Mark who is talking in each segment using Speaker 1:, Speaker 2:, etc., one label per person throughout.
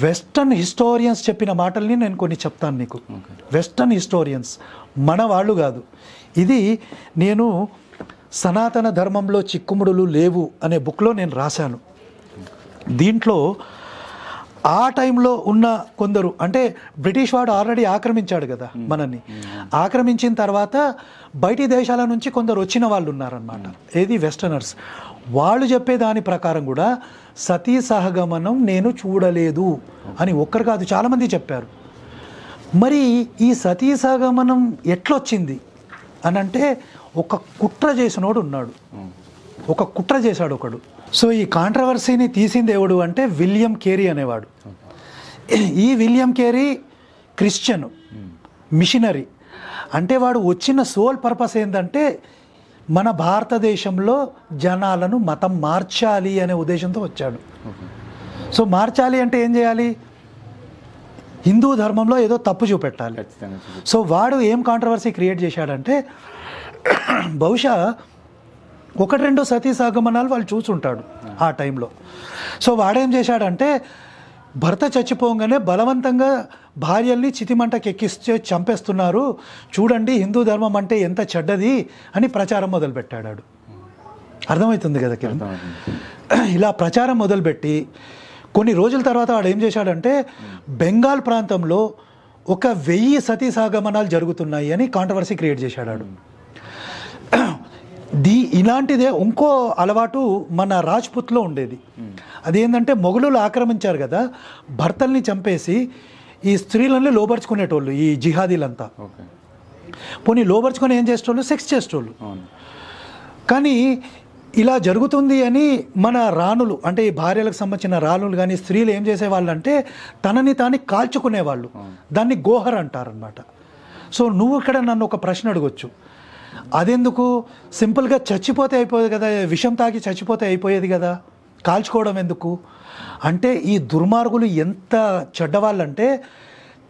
Speaker 1: Western historians చెప్పిన మాటల్ని నేను కొన్ని చెప్తాను నీకు. వెస్టర్న్ హిస్టోరియన్స్, మన వాళ్ళు కాదు. ఇది నేను సనాతన ధర్మంలో చిక్కుముడులు లేవు అనే బుక్లో నేను రాశాను. దీంట్లో ఆ టైంలో ఉన్న కొందరు, అంటే బ్రిటిష్ వాడు ఆల్రెడీ ఆక్రమించాడు కదా మనల్ని. ఆక్రమించిన తర్వాత బయటి దేశాల నుంచి కొందరు వచ్చిన వాళ్ళు ఉన్నారనమాట, ఏది వెస్టర్నర్స్. వాళ్ళు చెప్పే దాని ప్రకారం కూడా సతీ సహగమనం నేను చూడలేదు అని ఒక్కరు కాదు చాలామంది చెప్పారు. మరి ఈ సతీ సహగమనం ఎట్లొచ్చింది అని అంటే ఒక కుట్ర చేసినోడు ఉన్నాడు, ఒక కుట్ర చేశాడు ఒకడు. సో ఈ కాంట్రవర్సీని తీసింది ఎవడు అంటే విలియం కేరీ అనేవాడు. ఈ విలియం కేరీ క్రిస్టియన్ మిషనరీ. అంటే వాడు వచ్చిన సోల్ పర్పస్ ఏంటంటే మన భారతదేశంలో జనాలను మతం మార్చాలి అనే ఉద్దేశంతో వచ్చాడు. సో మార్చాలి అంటే ఏం చేయాలి? హిందూ ధర్మంలో ఏదో తప్పు చూపెట్టాలి. సో వాడు ఏం కాంట్రవర్సీ క్రియేట్ చేశాడంటే, బహుశా 1-2 సతీ సహగమనాలు వాళ్ళు చూసుంటాడు ఆ టైంలో. సో వాడేం చేశాడంటే, భర్త చచ్చిపోగానే బలవంతంగా భార్యల్ని చితిమంటకి ఎక్కిస్తే చంపేస్తున్నారు, చూడండి హిందూ ధర్మం అంటే ఎంత చెడ్డది అని ప్రచారం మొదలుపెట్టాడు. అర్థమవుతుంది కదా కిరణ్? ఇలా ప్రచారం మొదలుపెట్టి కొన్ని రోజుల తర్వాత వాడు ఏం చేశాడంటే, బెంగాల్ ప్రాంతంలో 1000 సతీ సహగమనాలు జరుగుతున్నాయి అని కాంట్రవర్సీ క్రియేట్ చేశాడు. ఇలాంటిదే ఇంకో అలవాటు మన రాజ్పుత్లో ఉండేది. అదేంటంటే మొఘలులు ఆక్రమించారు కదా, భర్తల్ని చంపేసి ఈ స్త్రీలని లోపరుచుకునేటోళ్ళు ఈ జిహాదీలంతా. పోనీ లోపరుచుకొని ఏం చేసేటోళ్ళు? సెక్స్ చేసేటోళ్ళు. కానీ ఇలా జరుగుతుంది అని మన రాణులు, అంటే ఈ భార్యలకు సంబంధించిన రాణులు కానీ స్త్రీలు ఏం చేసేవాళ్ళు అంటే తనని తాని కాల్చుకునేవాళ్ళు. దాన్ని గోహర్ అంటారనమాట. సో నువ్వు ఇక్కడ నన్ను ఒక ప్రశ్న అడగొచ్చు, అదెందుకు? సింపుల్గా చచ్చిపోతే అయిపోయేది కదా, విషం తాగి చచ్చిపోతే అయిపోయేది కదా, కాల్చుకోవడం ఎందుకు అంటే, ఈ దుర్మార్గులు ఎంత చెడ్డవాళ్ళంటే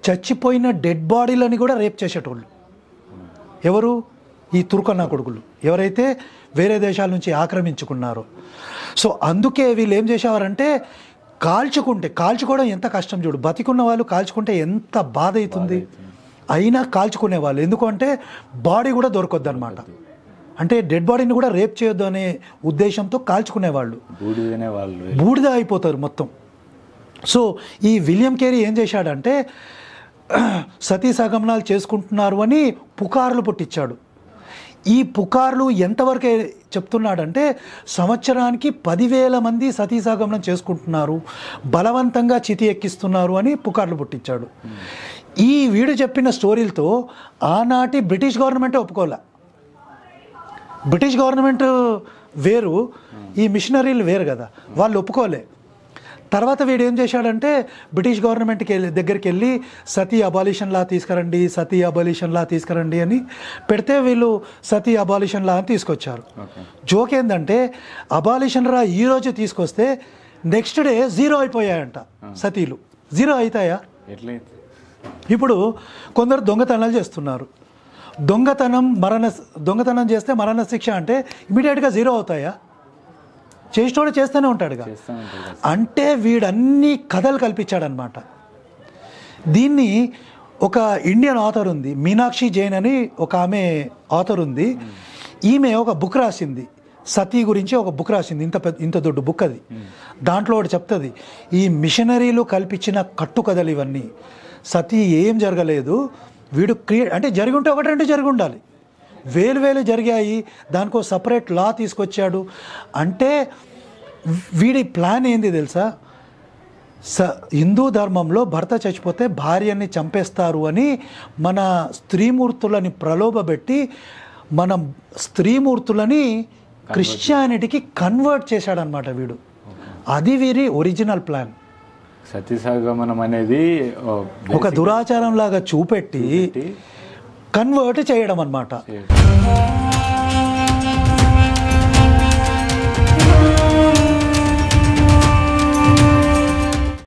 Speaker 1: చచ్చిపోయిన డెడ్ బాడీలని కూడా రేప్ చేసేటోళ్ళు. ఎవరు? ఈ తుర్కన్నా కొడుకులు, ఎవరైతే వేరే దేశాల నుంచి ఆక్రమించుకున్నారో. సో అందుకే వీళ్ళు ఏం చేసేవారంటే, కాల్చుకోవడం ఎంత కష్టం చూడు. బతికున్న వాళ్ళు కాల్చుకుంటే ఎంత బాధ అవుతుంది, అయినా కాల్చుకునేవాళ్ళు. ఎందుకంటే బాడీ కూడా దొరకొద్దు అనమాట. అంటే డెడ్ బాడీని కూడా రేప్ చేయొద్దు అనే ఉద్దేశంతో కాల్చుకునేవాళ్ళు. బూడిద అయిపోతారు మొత్తం. సో ఈ విలియం కేరీ ఏం చేశాడంటే, సతీ సహగమనాలు చేసుకుంటున్నారు అని పుకార్లు పుట్టించాడు. ఈ పుకార్లు ఎంతవరకు చెప్తున్నాడంటే, సంవత్సరానికి 10,000 మంది సతీ సహగమనం చేసుకుంటున్నారు, బలవంతంగా చితి ఎక్కిస్తున్నారు అని పుకార్లు పుట్టించాడు. ఈ వీడు చెప్పిన స్టోరీలతో ఆనాటి బ్రిటిష్ గవర్నమెంటే ఒప్పుకోలే. బ్రిటిష్ గవర్నమెంట్ వేరు, ఈ మిషనరీలు వేరు కదా, వాళ్ళు ఒప్పుకోలే. తర్వాత వీడు ఏం చేశాడంటే, బ్రిటిష్ గవర్నమెంట్కి దగ్గరికి వెళ్ళి సతీ అబాలిషన్ లా తీసుకురండి, సతీ అబాలిషన్ లా తీసుకురండి అని పెడితే వీళ్ళు సతీ అబాలిషన్ లా అని తీసుకొచ్చారు. జోక్ ఏంటంటే, అబాలిషన్ లా ఈరోజు తీసుకొస్తే నెక్స్ట్ డే 0 అయిపోయాయంట సతీలు. 0 అవుతాయా? ఇప్పుడు కొందరు దొంగతనాలు చేస్తున్నారు, దొంగతనం చేస్తే మరణ శిక్ష అంటే ఇమీడియట్గా 0 అవుతాయా? చేసేటోడు చేస్తూనే ఉంటాడుగా. అంటే వీడన్ని కథలు కల్పించాడనమాట. దీన్ని ఒక ఇండియన్ ఆథర్ ఉంది, మీనాక్షి జైన్ అని ఒక ఆమె ఆథర్ ఉంది. ఈమె ఒక బుక్ రాసింది, సతీ గురించి ఒక బుక్ రాసింది, ఇంత దొడ్డు బుక్ అది. దాంట్లో ఒకటి చెప్తుంది, ఈ మిషనరీలు కల్పించిన కట్టుకథలు ఇవన్నీ. సతీ ఏం జరగలేదు, వీడు అంటే జరిగి ఉంటే 1-2 జరిగి ఉండాలి, వేలు జరిగాయి, దానికో సపరేట్ లా తీసుకొచ్చాడు. అంటే వీడి ప్లాన్ ఏంది తెలుసా? హిందూ ధర్మంలో భర్త చచ్చిపోతే భార్యని చంపేస్తారు అని మన స్త్రీమూర్తులని ప్రలోభపెట్టి మన స్త్రీమూర్తులని క్రిస్టియానిటీకి కన్వర్ట్ చేశాడనమాట వీడు. అది వీరి ఒరిజినల్ ప్లాన్.
Speaker 2: సతీ సహగమనం అనేది
Speaker 1: ఒక దురాచారం లాగా చూపెట్టి కన్వర్ట్ చేయడం అన్నమాట.